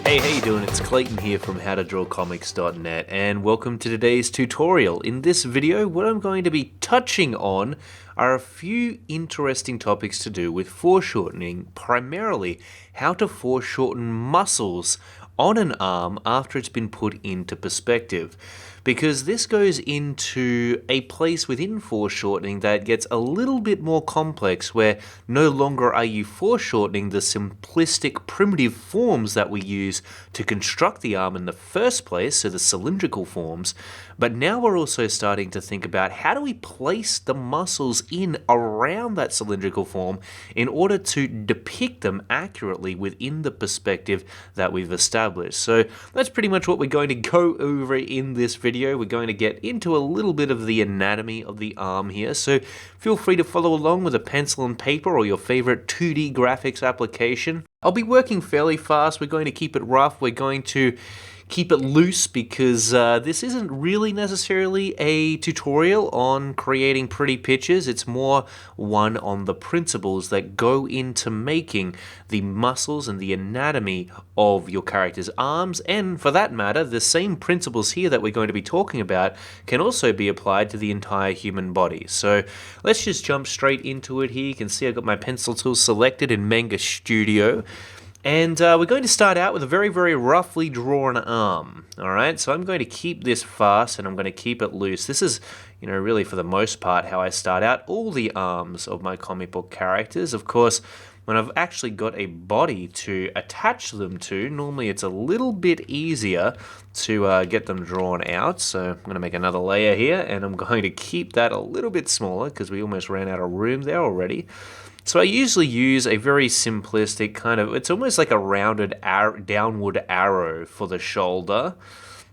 Hey, how you doing? It's Clayton here from howtodrawcomics.net and welcome to today's tutorial. In this video, what I'm going to be touching on are a few interesting topics to do with foreshortening, primarily how to foreshorten muscles on an arm after it's been put into perspective. Because this goes into a place within foreshortening that gets a little bit more complex, where no longer are you foreshortening the simplistic primitive forms that we use to construct the arm in the first place, so the cylindrical forms, but now we're also starting to think about how do we place the muscles in around that cylindrical form in order to depict them accurately within the perspective that we've established. So that's pretty much what we're going to go over in this video. We're going to get into a little bit of the anatomy of the arm here, so feel free to follow along with a pencil and paper or your favorite 2D graphics application. I'll be working fairly fast. We're going to keep it rough. We're going to keep it loose because this isn't really necessarily a tutorial on creating pretty pictures. It's more one on the principles that go into making the muscles and the anatomy of your character's arms, and for that matter, the same principles here that we're going to be talking about can also be applied to the entire human body. So let's just jump straight into it here. You can see I've got my pencil tool selected in Manga Studio. And we're going to start out with a very, very roughly drawn arm, all right? So I'm going to keep this fast and I'm going to keep it loose. This is, really for the most part how I start out all the arms of my comic book characters. Of course, when I've actually got a body to attach them to, normally it's a little bit easier to get them drawn out. So I'm going to make another layer here and I'm going to keep that a little bit smaller because we almost ran out of room there already. So I usually use a very simplistic kind of, it's almost like a rounded downward arrow for the shoulder.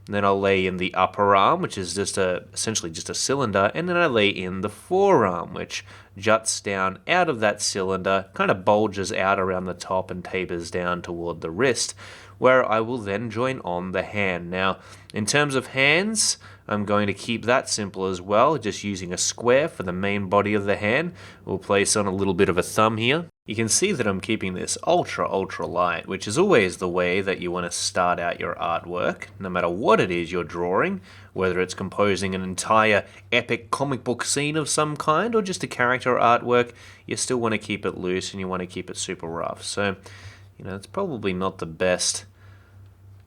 And then I'll lay in the upper arm, which is just essentially just a cylinder, and then I lay in the forearm, which juts down out of that cylinder, kind of bulges out around the top and tapers down toward the wrist, where I will then join on the hand. Now, in terms of hands, I'm going to keep that simple as well, just using a square for the main body of the hand. We'll place on a little bit of a thumb here. You can see that I'm keeping this ultra light, which is always the way that you want to start out your artwork, no matter what it is you're drawing, whether it's composing an entire epic comic book scene of some kind or just a character artwork, you still want to keep it loose and you want to keep it super rough. So, it's probably not the best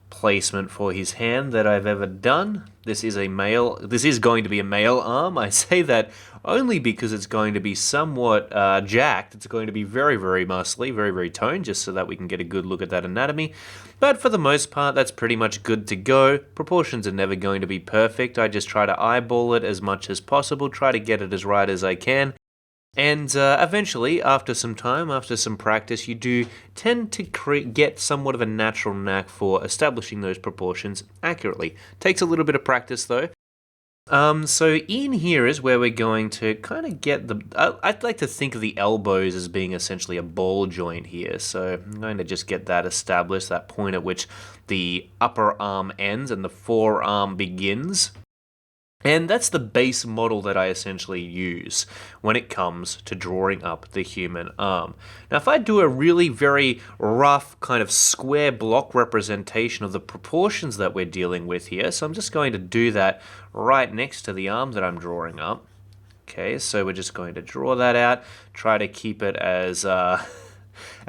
placement for his hand that I've ever done. This is going to be a male arm. I say that only because it's going to be somewhat jacked. It's going to be very, very muscly, very, very toned, just so that we can get a good look at that anatomy. But for the most part, that's pretty much good to go. Proportions are never going to be perfect. I just try to eyeball it as much as possible, try to get it as right as I can. And eventually, after some time, after some practice, you do tend to get somewhat of a natural knack for establishing those proportions accurately. Takes a little bit of practice though. So in here is where we're going to kind of get I'd like to think of the elbows as being essentially a ball joint here. So I'm going to just get that established, that point at which the upper arm ends and the forearm begins. And that's the base model that I essentially use when it comes to drawing up the human arm. Now, if I do a really very rough kind of square block representation of the proportions that we're dealing with here, so I'm just going to do that right next to the arm that I'm drawing up. Okay, so we're just going to draw that out, try to keep it as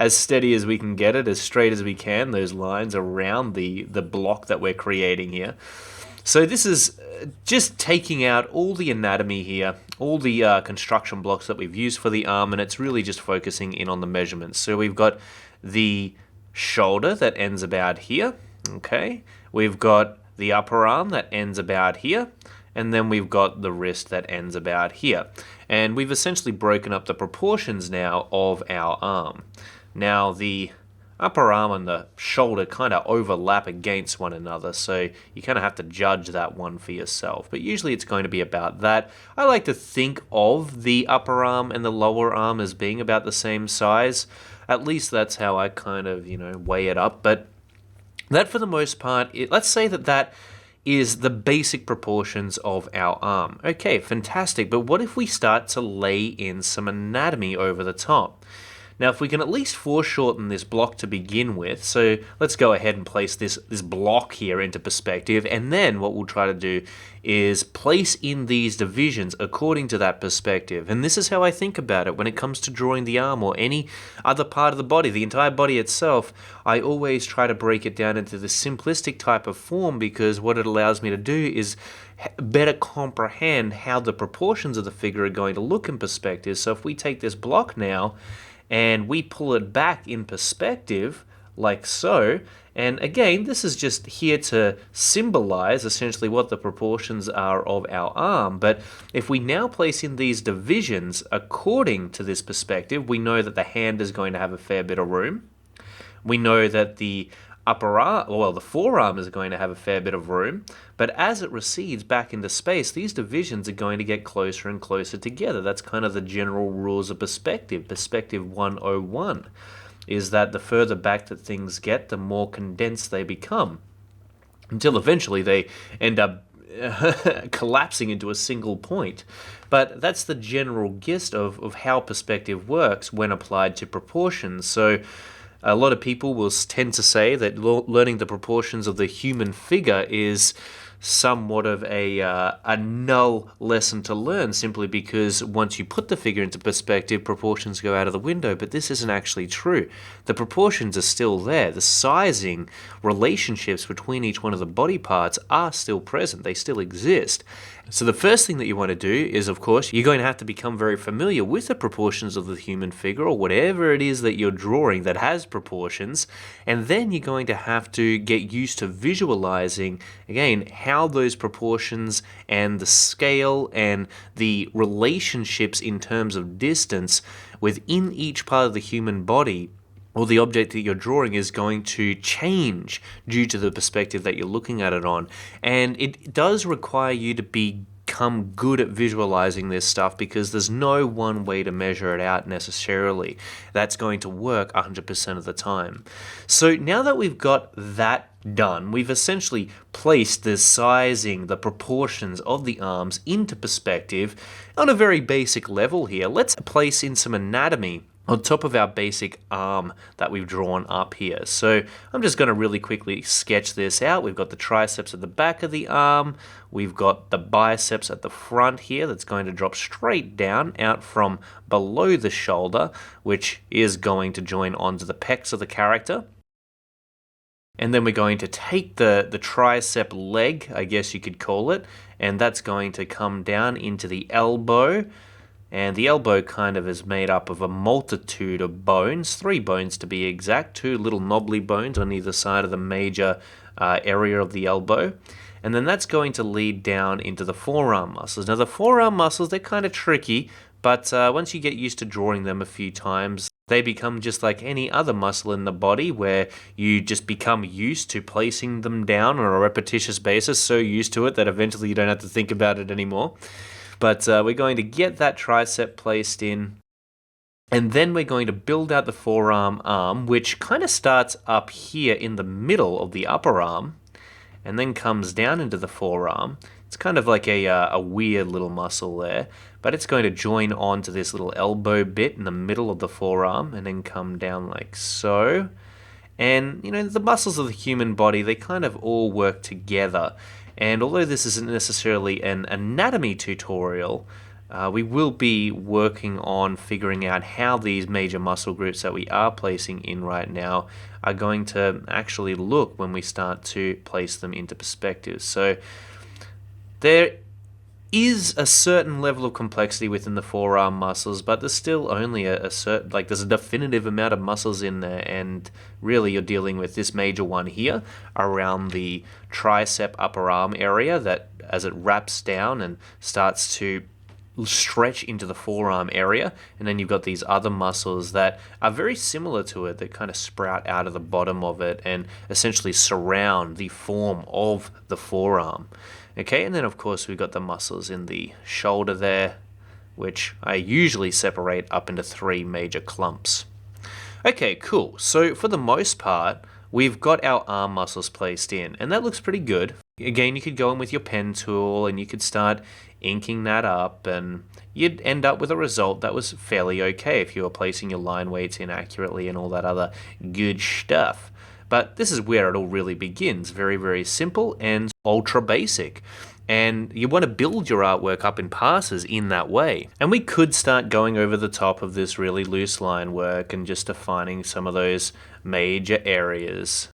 steady as we can get it, as straight as we can, those lines around the block that we're creating here. So this is just taking out all the anatomy here, all the construction blocks that we've used for the arm, and it's really just focusing in on the measurements. So we've got the shoulder that ends about here, okay? We've got the upper arm that ends about here, and then we've got the wrist that ends about here. And we've essentially broken up the proportions now of our arm. Now the upper arm and the shoulder kind of overlap against one another, so you kind of have to judge that one for yourself. But usually it's going to be about that. I like to think of the upper arm and the lower arm as being about the same size. At least that's how I kind of, weigh it up. But that for the most part, let's say that is the basic proportions of our arm. Okay, fantastic. But what if we start to lay in some anatomy over the top? Now, if we can at least foreshorten this block to begin with, so let's go ahead and place this block here into perspective, and then what we'll try to do is place in these divisions according to that perspective. And this is how I think about it when it comes to drawing the arm or any other part of the body, the entire body itself. I always try to break it down into the simplistic type of form, because what it allows me to do is better comprehend how the proportions of the figure are going to look in perspective. So if we take this block now and we pull it back in perspective, like so, and again, this is just here to symbolize essentially what the proportions are of our arm, but if we now place in these divisions according to this perspective, we know that the hand is going to have a fair bit of room. We know that the upper arm, well, the forearm is going to have a fair bit of room, but as it recedes back into space, these divisions are going to get closer and closer together. That's kind of the general rules of perspective. Perspective 101 is that the further back that things get, the more condensed they become, until eventually they end up collapsing into a single point. But that's the general gist of how perspective works when applied to proportions. So a lot of people will tend to say that learning the proportions of the human figure is somewhat of a null lesson to learn, simply because once you put the figure into perspective, proportions go out of the window. But this isn't actually true. The proportions are still there. The sizing relationships between each one of the body parts are still present. They still exist. So the first thing that you want to do is, of course, you're going to have to become very familiar with the proportions of the human figure, or whatever it is that you're drawing that has proportions, and then you're going to have to get used to visualizing, again, how those proportions and the scale and the relationships in terms of distance within each part of the human body or the object that you're drawing is going to change due to the perspective that you're looking at it on. And it does require you to become good at visualizing this stuff, because there's no one way to measure it out necessarily that's going to work 100% of the time. So now that we've got that done, we've essentially placed the sizing, the proportions of the arms into perspective on a very basic level here. Let's place in some anatomy on top of our basic arm that we've drawn up here. So I'm just going to really quickly sketch this out. We've got the triceps at the back of the arm. We've got the biceps at the front here that's going to drop straight down out from below the shoulder, which is going to join onto the pecs of the character. And then we're going to take the tricep leg, I guess you could call it, and that's going to come down into the elbow. And the elbow kind of is made up of a multitude of bones, 3 bones to be exact, 2 little knobbly bones on either side of the major area of the elbow. And then that's going to lead down into the forearm muscles. Now the forearm muscles, they're kind of tricky, but once you get used to drawing them a few times, they become just like any other muscle in the body, where you just become used to placing them down on a repetitious basis, so used to it that eventually you don't have to think about it anymore. But we're going to get that tricep placed in, and then we're going to build out the forearm arm, which kind of starts up here in the middle of the upper arm, and then comes down into the forearm. It's kind of like a weird little muscle there, but it's going to join onto this little elbow bit in the middle of the forearm, and then come down like so. And, you know, the muscles of the human body, they kind of all work together. And although this isn't necessarily an anatomy tutorial, we will be working on figuring out how these major muscle groups that we are placing in right now are going to actually look when we start to place them into perspective. So there is a certain level of complexity within the forearm muscles, but there's still only a certain, like, there's a definitive amount of muscles in there, and really you're dealing with this major one here around the tricep upper arm area that, as it wraps down and starts to stretch into the forearm area, and then you've got these other muscles that are very similar to it, that kind of sprout out of the bottom of it and essentially surround the form of the forearm. Okay, and then of course we've got the muscles in the shoulder there, which I usually separate up into 3 major clumps. Okay, cool. So for the most part, we've got our arm muscles placed in, and that looks pretty good. Again, you could go in with your pen tool and you could start inking that up, and you'd end up with a result that was fairly okay if you were placing your line weights in accurately and all that other good stuff. But this is where it all really begins. Very, very simple and ultra basic. And you want to build your artwork up in passes in that way. And we could start going over the top of this really loose line work and just defining some of those major areas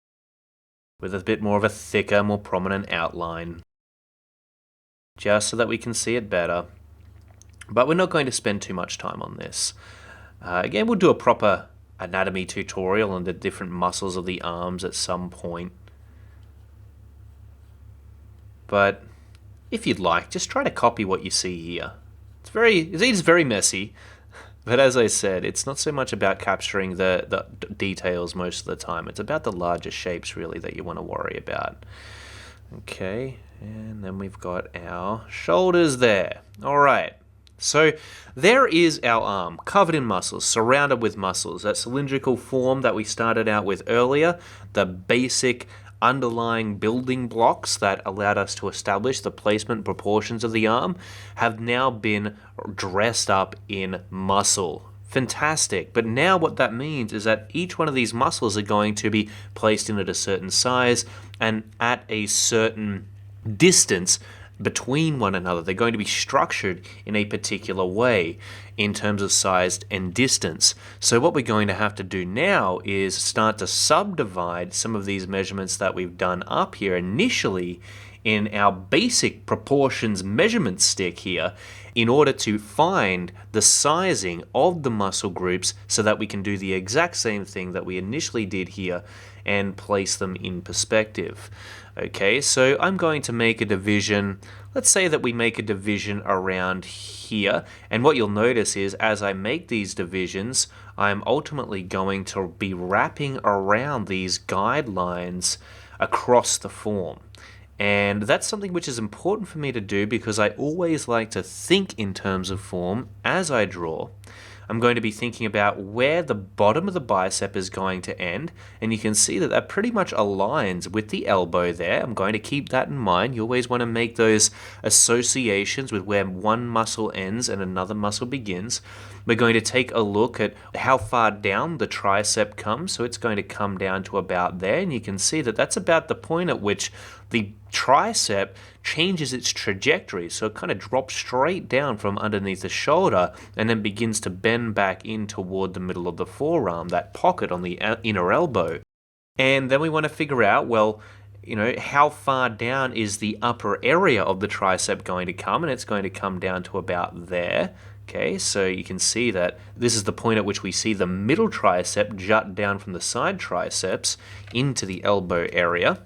with a bit more of a thicker, more prominent outline, just so that we can see it better. But we're not going to spend too much time on this. Again, we'll do a proper anatomy tutorial on the different muscles of the arms at some point. But if you'd like, just try to copy what you see here. It is very messy, but as I said, it's not so much about capturing the details most of the time. It's about the larger shapes, really, that you want to worry about. Okay, and then we've got our shoulders there. All right, so there is our arm, covered in muscles, surrounded with muscles. That cylindrical form that we started out with earlier, the basic underlying building blocks that allowed us to establish the placement proportions of the arm, have now been dressed up in muscle. Fantastic. But now what that means is that each one of these muscles are going to be placed in at a certain size and at a certain distance between one another. They're going to be structured in a particular way in terms of size and distance. So what we're going to have to do now is start to subdivide some of these measurements that we've done up here initially in our basic proportions measurement stick here in order to find the sizing of the muscle groups so that we can do the exact same thing that we initially did here and place them in perspective. Okay, so I'm going to make a division. Let's say that we make a division around here, and what you'll notice is as I make these divisions, I'm ultimately going to be wrapping around these guidelines across the form. And that's something which is important for me to do because I always like to think in terms of form as I draw. I'm going to be thinking about where the bottom of the bicep is going to end, and you can see that that pretty much aligns with the elbow there. I'm going to keep that in mind. You always want to make those associations with where one muscle ends and another muscle begins. We're going to take a look at how far down the tricep comes, so it's going to come down to about there, and you can see that that's about the point at which the tricep changes its trajectory, so it kind of drops straight down from underneath the shoulder and then begins to bend back in toward the middle of the forearm, that pocket on the inner elbow. And then we want to figure out, well, how far down is the upper area of the tricep going to come, and it's going to come down to about there. Okay, so you can see that this is the point at which we see the middle tricep jut down from the side triceps into the elbow area.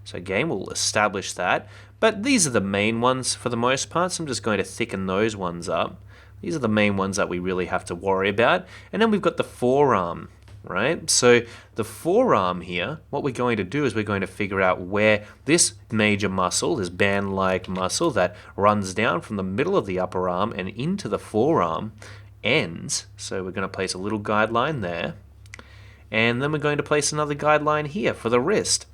So again, we'll establish that. But these are the main ones for the most part, so I'm just going to thicken those ones up. These are the main ones that we really have to worry about. And then we've got the forearm, right? So the forearm here, what we're going to do is we're going to figure out where this major muscle, this band-like muscle that runs down from the middle of the upper arm and into the forearm ends. So we're going to place a little guideline there. And then we're going to place another guideline here for the wrist.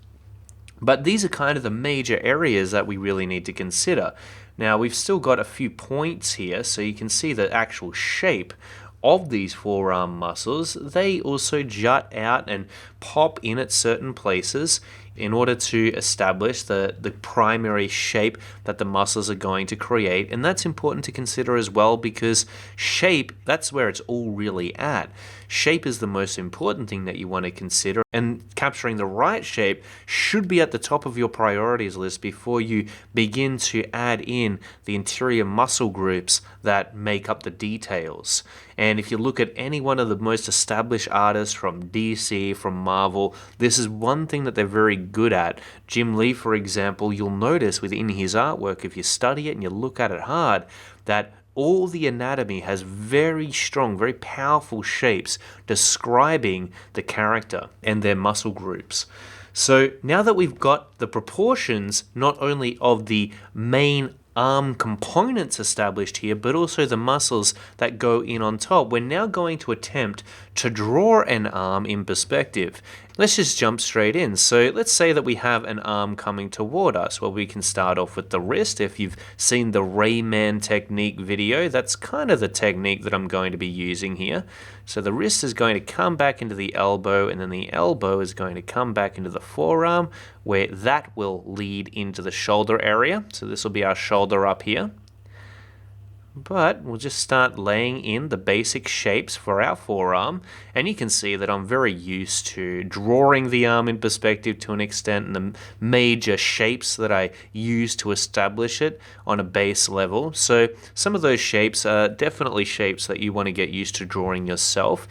But these are kind of the major areas that we really need to consider. Now, we've still got a few points here, so you can see the actual shape of these forearm muscles. They also jut out and pop in at certain places in order to establish the primary shape that the muscles are going to create. And that's important to consider as well because shape, that's where it's all really at. Shape is the most important thing that you want to consider, and capturing the right shape should be at the top of your priorities list before you begin to add in the interior muscle groups that make up the details. And if you look at any one of the most established artists from DC, from Marvel, this is one thing that they're very good at. Jim Lee, for example, you'll notice within his artwork, if you study it and you look at it hard, that all the anatomy has very strong, very powerful shapes describing the character and their muscle groups. So now that we've got the proportions not only of the main arm components established here, but also the muscles that go in on top, we're now going to attempt to draw an arm in perspective. let's just jump straight in. So let's say that we have an arm coming toward us. Well, we can start off with the wrist. If you've seen the Rayman technique video, that's kind of the technique that I'm going to be using here. So the wrist is going to come back into the elbow, and then the elbow is going to come back into the forearm, where that will lead into the shoulder area. So this will be our shoulder up here. But we'll just start laying in the basic shapes for our forearm, and you can see that I'm very used to drawing the arm in perspective to an extent, and the major shapes that I use to establish it on a base level. So some of those shapes are definitely shapes that you want to get used to drawing yourself,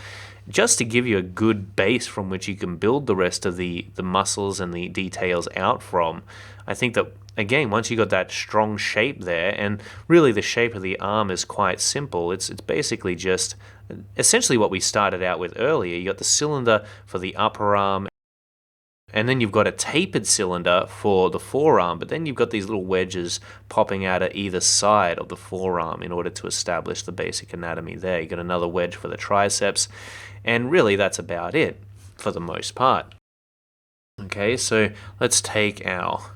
just to give you a good base from which you can build the rest of the muscles and the details out from. I think that, again, once you got that strong shape there, and really the shape of the arm is quite simple. It's basically just essentially what we started out with earlier. You got the cylinder for the upper arm, and then you've got a tapered cylinder for the forearm, but then you've got these little wedges popping out at either side of the forearm in order to establish the basic anatomy there. You got another wedge for the triceps, and really that's about it for the most part. Okay, so let's take our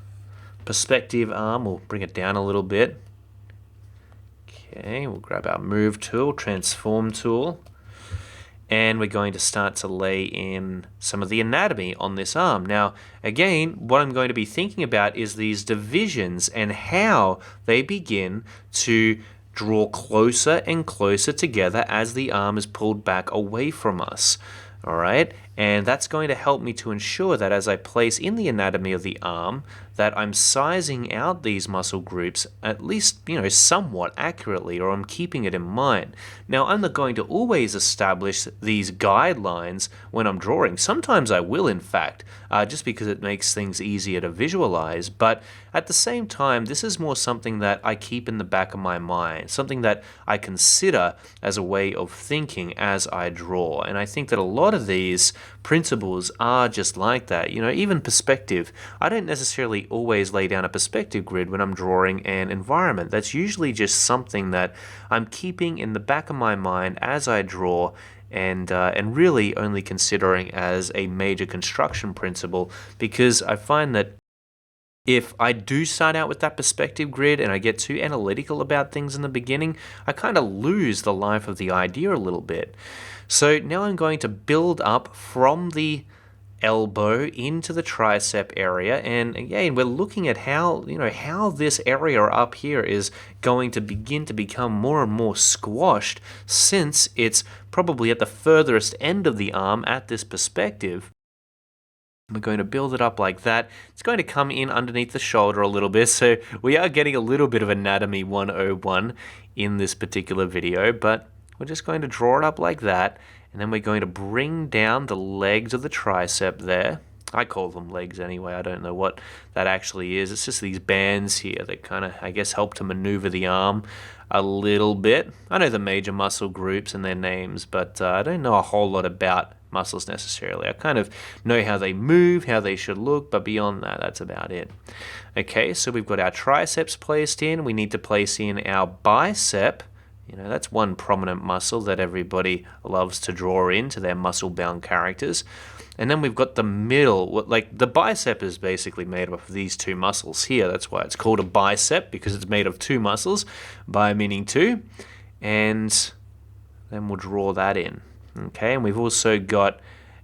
perspective arm, we'll bring it down a little bit. Okay, we'll grab our move tool, transform tool, and we're going to start to lay in some of the anatomy on this arm. Now, again, what I'm going to be thinking about is these divisions and how they begin to draw closer and closer together as the arm is pulled back away from us. All right, and that's going to help me to ensure that as I place in the anatomy of the arm, that I'm sizing out these muscle groups at least, somewhat accurately, or I'm keeping it in mind. Now, I'm not going to always establish these guidelines when I'm drawing. Sometimes I will, in fact, just because it makes things easier to visualize. But at the same time, this is more something that I keep in the back of my mind, something that I consider as a way of thinking as I draw. And I think that a lot of these principles are just like that. Even perspective. I don't necessarily always lay down a perspective grid when I'm drawing an environment. That's usually just something that I'm keeping in the back of my mind as I draw, and really only considering as a major construction principle, because I find that if I do start out with that perspective grid and I get too analytical about things in the beginning, I kind of lose the life of the idea a little bit. So now I'm going to build up from the elbow into the tricep area, and again we're looking at how this area up here is going to begin to become more and more squashed, since it's probably at the furthest end of the arm at this perspective. We're going to build it up like that. It's going to come in underneath the shoulder a little bit, so we are getting a little bit of anatomy 101 in this particular video, but we're just going to draw it up like that. And then we're going to bring down the legs of the tricep there. I call them legs anyway. I don't know what that actually is. It's just these bands here that kind of, I guess, help to maneuver the arm a little bit. I know the major muscle groups and their names, but I don't know a whole lot about muscles necessarily. I kind of know how they move, how they should look, but beyond that, that's about it. Okay, so we've got our triceps placed in. We need to place in our bicep. That's one prominent muscle that everybody loves to draw into their muscle-bound characters. And then we've got the middle, like the bicep is basically made up of these two muscles here. That's why it's called a bicep, because it's made of two muscles, bi meaning two. And then we'll draw that in. Okay, and we've also got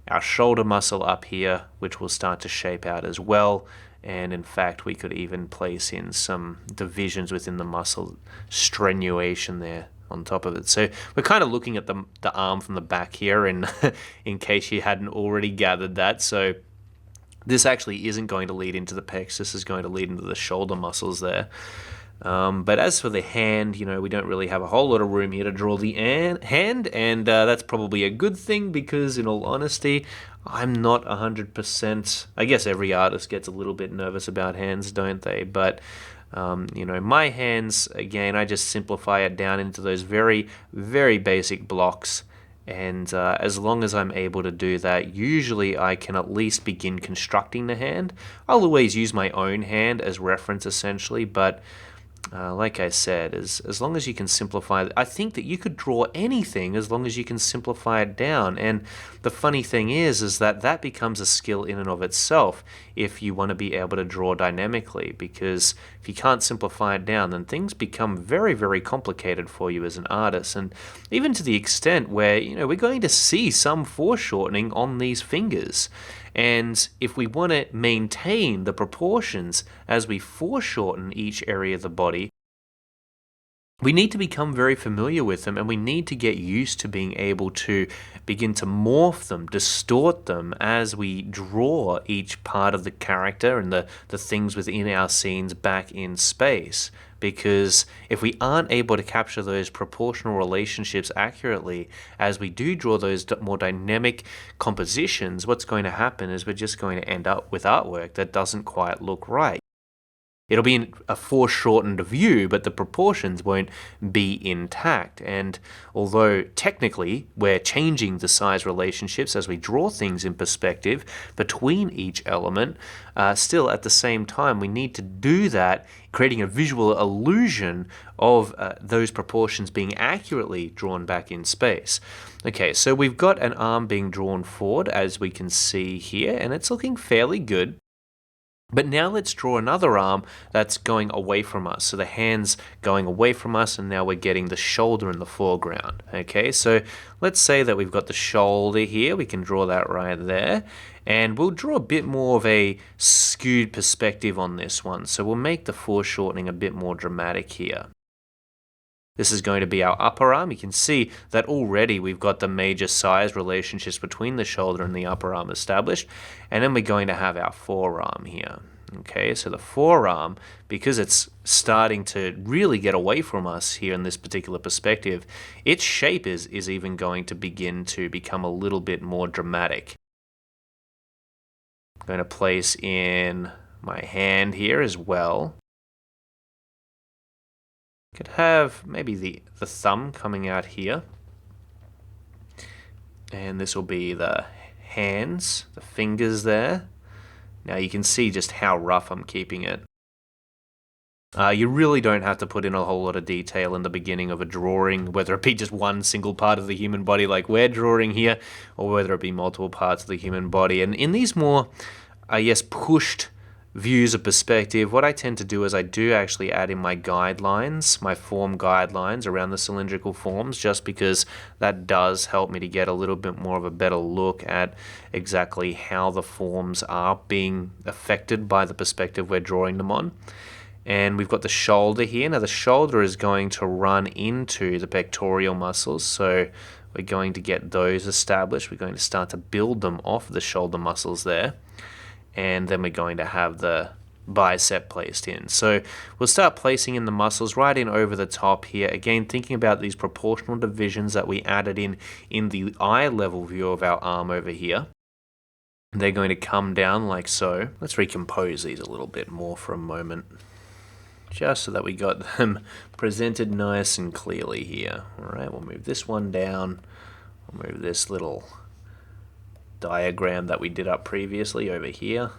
our shoulder muscle up here, which will start to shape out as well. And in fact, we could even place in some divisions within the muscle strenuation there on top of it. So we're kind of looking at the arm from the back here, and in case you hadn't already gathered that. So this actually isn't going to lead into the pecs. This is going to lead into the shoulder muscles there. But as for the hand, we don't really have a whole lot of room here to draw the hand, and that's probably a good thing, because in all honesty, I'm not 100%. I guess every artist gets a little bit nervous about hands, don't they? But my hands, again, I just simplify it down into those very, very basic blocks. And as long as I'm able to do that, usually I can at least begin constructing the hand. I'll always use my own hand as reference, essentially, but like I said, as long as you can simplify, I think that you could draw anything as long as you can simplify it down. And the funny thing is that becomes a skill in and of itself if you want to be able to draw dynamically, because if you can't simplify it down, then things become very, very complicated for you as an artist. And even to the extent where, we're going to see some foreshortening on these fingers. And if we want to maintain the proportions as we foreshorten each area of the body, we need to become very familiar with them, and we need to get used to being able to begin to morph them, distort them as we draw each part of the character and the things within our scenes back in space. Because if we aren't able to capture those proportional relationships accurately as we do draw those more dynamic compositions, what's going to happen is we're just going to end up with artwork that doesn't quite look right. It'll be a foreshortened view, but the proportions won't be intact. And although technically we're changing the size relationships as we draw things in perspective between each element, still at the same time we need to do that, creating a visual illusion of those proportions being accurately drawn back in space. Okay, so we've got an arm being drawn forward, as we can see here, and it's looking fairly good. But now let's draw another arm that's going away from us. So the hand's going away from us, and now we're getting the shoulder in the foreground. Okay, so let's say that we've got the shoulder here. We can draw that right there. And we'll draw a bit more of a skewed perspective on this one. So we'll make the foreshortening a bit more dramatic here. This is going to be our upper arm. You can see that already we've got the major size relationships between the shoulder and the upper arm established. And then we're going to have our forearm here. Okay, so the forearm, because it's starting to really get away from us here in this particular perspective, its shape is even going to begin to become a little bit more dramatic. I'm going to place in my hand here as well. Could have maybe the thumb coming out here, and this will be the hands, the fingers there. Now you can see just how rough I'm keeping it. You really don't have to put in a whole lot of detail in the beginning of a drawing, whether it be just one single part of the human body like we're drawing here, or whether it be multiple parts of the human body. And in these more, pushed views of perspective, what I tend to do is I do actually add in my guidelines, my form guidelines around the cylindrical forms, just because that does help me to get a little bit more of a better look at exactly how the forms are being affected by the perspective we're drawing them on. And we've got the shoulder here. Now the shoulder is going to run into the pectoral muscles, so we're going to get those established. We're going to start to build them off the shoulder muscles there. And then we're going to have the bicep placed in. So we'll start placing in the muscles right in over the top here. Again, thinking about these proportional divisions that we added in the eye level view of our arm over here. They're going to come down like so. Let's recompose these a little bit more for a moment, just so that we got them presented nice and clearly here. All right, we'll move this one down. We'll move this little diagram that we did up previously over here.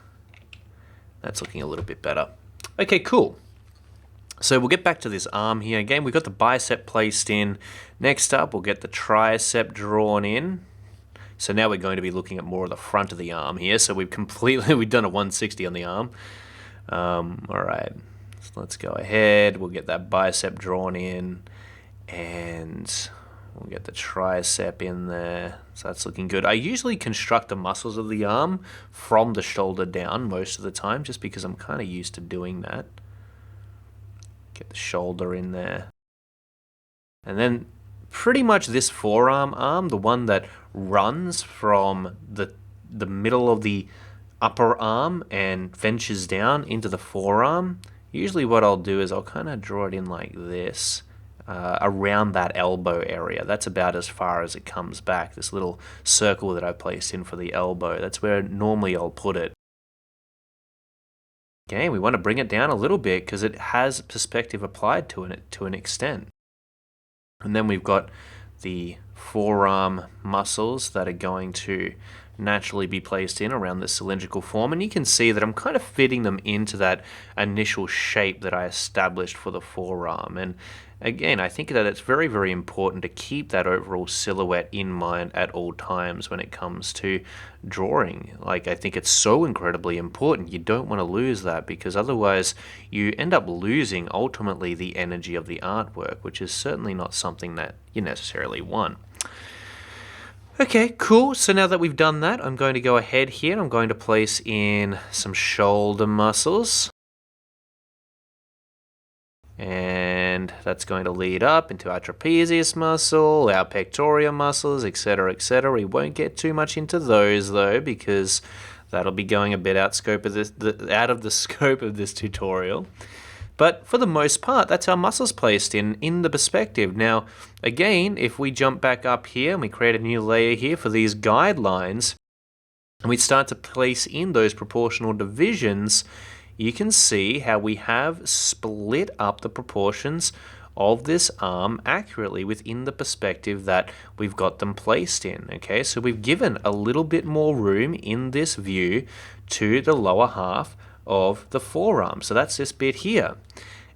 That's looking a little bit better. Okay, cool. So we'll get back to this arm here. Again, we've got the bicep placed in. Next up, we'll get the tricep drawn in. So now we're going to be looking at more of the front of the arm here. So we've done a 160 on the arm. All right, so let's go ahead. We'll get that bicep drawn in, and we'll get the tricep in there. So that's looking good. I usually construct the muscles of the arm from the shoulder down most of the time, just because I'm kind of used to doing that. Get the shoulder in there. And then pretty much this forearm arm, the one that runs from the middle of the upper arm and ventures down into the forearm, usually what I'll do is I'll kind of draw it in like this. Around that elbow area. That's about as far as it comes back. This little circle that I placed in for the elbow, that's where normally I'll put it. Okay, we want to bring it down a little bit because it has perspective applied to it to an extent. And then we've got the forearm muscles that are going to naturally be placed in around this cylindrical form, and you can see that I'm kind of fitting them into that initial shape that I established for the forearm. And again, I think that it's very, very important to keep that overall silhouette in mind at all times when it comes to drawing. Like, I think it's so incredibly important. You don't want to lose that, because otherwise you end up losing ultimately the energy of the artwork, which is certainly not something that you necessarily want. Okay, cool. So now that we've done that, I'm going to go ahead here. I'm going to place in some shoulder muscles. And that's going to lead up into our trapezius muscle, our pectoral muscles, etc., etc. We won't get too much into those though, because that'll be going a bit out of the scope of this tutorial. But for the most part, that's our muscles placed in the perspective. Now, again, if we jump back up here and we create a new layer here for these guidelines, and we start to place in those proportional divisions, you can see how we have split up the proportions of this arm accurately within the perspective that we've got them placed in. Okay, so we've given a little bit more room in this view to the lower half of the forearm. So that's this bit here.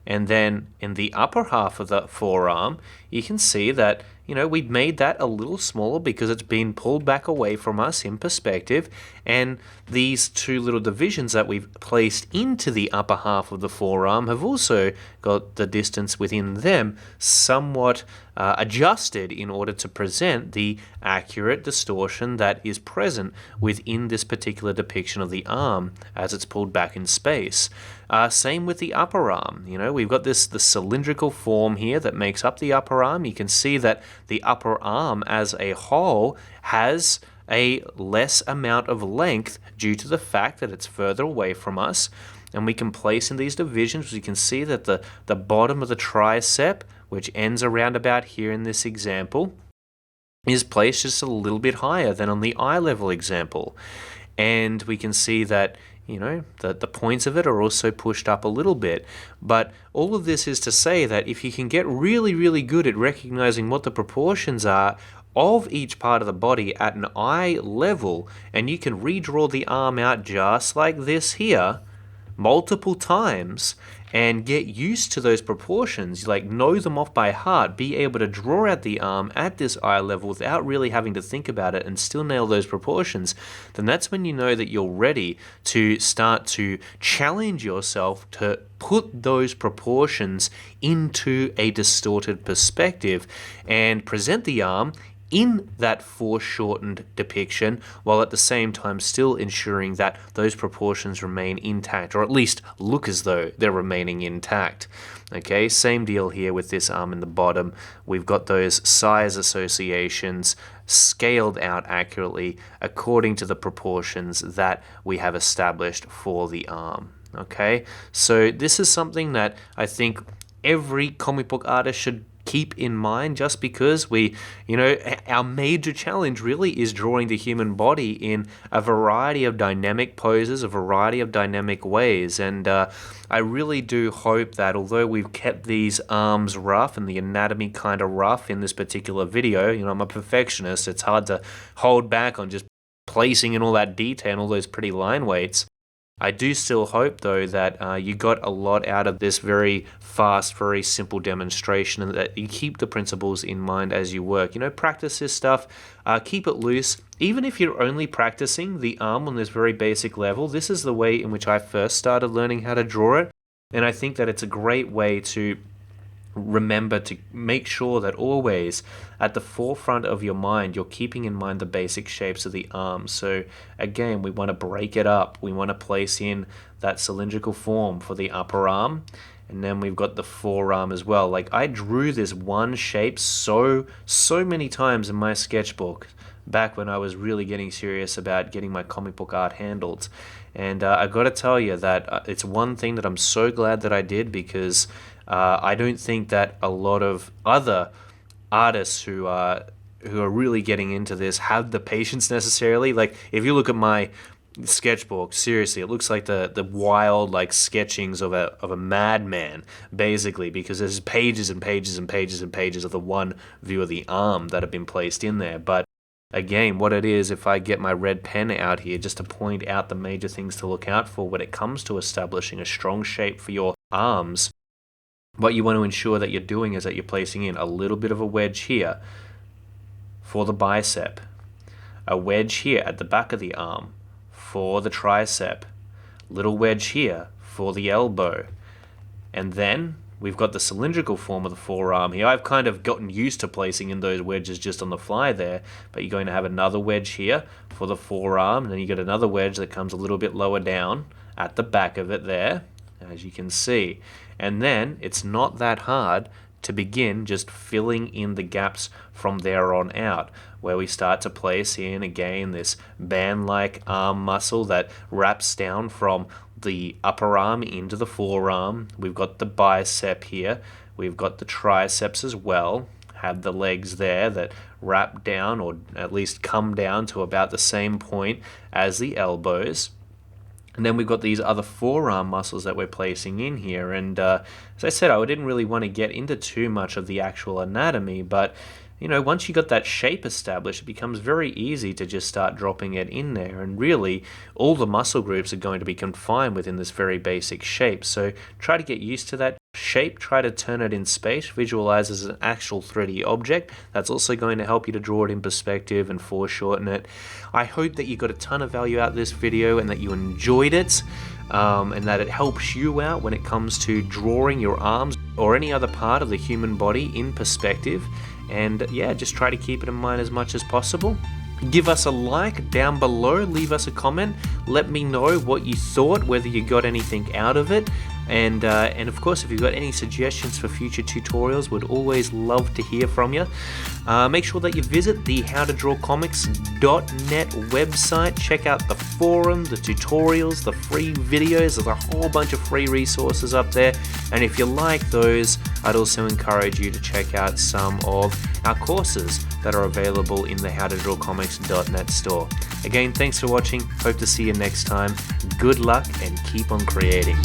And then in the upper half of the forearm, you can see that, we've made that a little smaller because it's been pulled back away from us in perspective. And these two little divisions that we've placed into the upper half of the forearm have also got the distance within them somewhat adjusted in order to present the accurate distortion that is present within this particular depiction of the arm as it's pulled back in space. Same with the upper arm. We've got the cylindrical form here that makes up the upper arm. You can see that the upper arm as a whole has a less amount of length due to the fact that it's further away from us. And we can place in these divisions, you can see that the bottom of the tricep, which ends around about here in this example, is placed just a little bit higher than on the eye level example. And we can see that the points of it are also pushed up a little bit. But all of this is to say that if you can get really, really good at recognizing what the proportions are of each part of the body at an eye level, and you can redraw the arm out just like this here multiple times and get used to those proportions, like know them off by heart, be able to draw out the arm at this eye level without really having to think about it and still nail those proportions, then that's when you know that you're ready to start to challenge yourself to put those proportions into a distorted perspective and present the arm in that foreshortened depiction, while at the same time still ensuring that those proportions remain intact, or at least look as though they're remaining intact. Okay, same deal here with this arm in the bottom. We've got those size associations scaled out accurately according to the proportions that we have established for the arm. Okay, so this is something that I think every comic book artist should keep in mind, just because our major challenge really is drawing the human body in a variety of dynamic poses, a variety of dynamic ways. And I really do hope that although we've kept these arms rough and the anatomy kind of rough in this particular video, I'm a perfectionist, it's hard to hold back on just placing in all that detail and all those pretty line weights. I do still hope, though, that you got a lot out of this very fast, very simple demonstration, and that you keep the principles in mind as you work. Practice this stuff, keep it loose. Even if you're only practicing the arm on this very basic level, this is the way in which I first started learning how to draw it, and I think that it's a great way to remember to make sure that always at the forefront of your mind you're keeping in mind the basic shapes of the arm. So again, we want to break it up. We want to place in that cylindrical form for the upper arm, and then we've got the forearm as well. Like, I drew this one shape so many times in my sketchbook back when I was really getting serious about getting my comic book art handled. And I got to tell you that it's one thing that I'm so glad that I did, because I don't think that a lot of other artists who are really getting into this have the patience necessarily. Like, if you look at my sketchbook, seriously, it looks like the wild like sketchings of a madman, basically, because there's pages and pages and pages and pages of the one view of the arm that have been placed in there. But again, what it is, if I get my red pen out here just to point out the major things to look out for when it comes to establishing a strong shape for your arms, what you want to ensure that you're doing is that you're placing in a little bit of a wedge here for the bicep, a wedge here at the back of the arm for the tricep, little wedge here for the elbow, and then we've got the cylindrical form of the forearm here. I've kind of gotten used to placing in those wedges just on the fly there, but you're going to have another wedge here for the forearm, and then you get another wedge that comes a little bit lower down at the back of it there, as you can see. And then it's not that hard to begin just filling in the gaps from there on out, where we start to place in again this band-like arm muscle that wraps down from the upper arm into the forearm. We've got the bicep here, we've got the triceps as well, have the legs there that wrap down or at least come down to about the same point as the elbows. And then we've got these other forearm muscles that we're placing in here. And as I said, I didn't really want to get into too much of the actual anatomy, but you know, once you got that shape established, it becomes very easy to just start dropping it in there. And really, all the muscle groups are going to be confined within this very basic shape. So try to get used to that shape, try to turn it in space, visualize as an actual 3D object. That's also going to help you to draw it in perspective and foreshorten it. I hope that you got a ton of value out of this video and that you enjoyed it, and that it helps you out when it comes to drawing your arms or any other part of the human body in perspective. And yeah, just try to keep it in mind as much as possible. Give us a like down below, leave us a comment, let me know what you thought, whether you got anything out of it. And of course, if you've got any suggestions for future tutorials, we'd always love to hear from you. Make sure that you visit the howtodrawcomics.net website. Check out the forum, the tutorials, the free videos. There's a whole bunch of free resources up there. And if you like those, I'd also encourage you to check out some of our courses that are available in the howtodrawcomics.net store. Again, thanks for watching. Hope to see you next time. Good luck and keep on creating.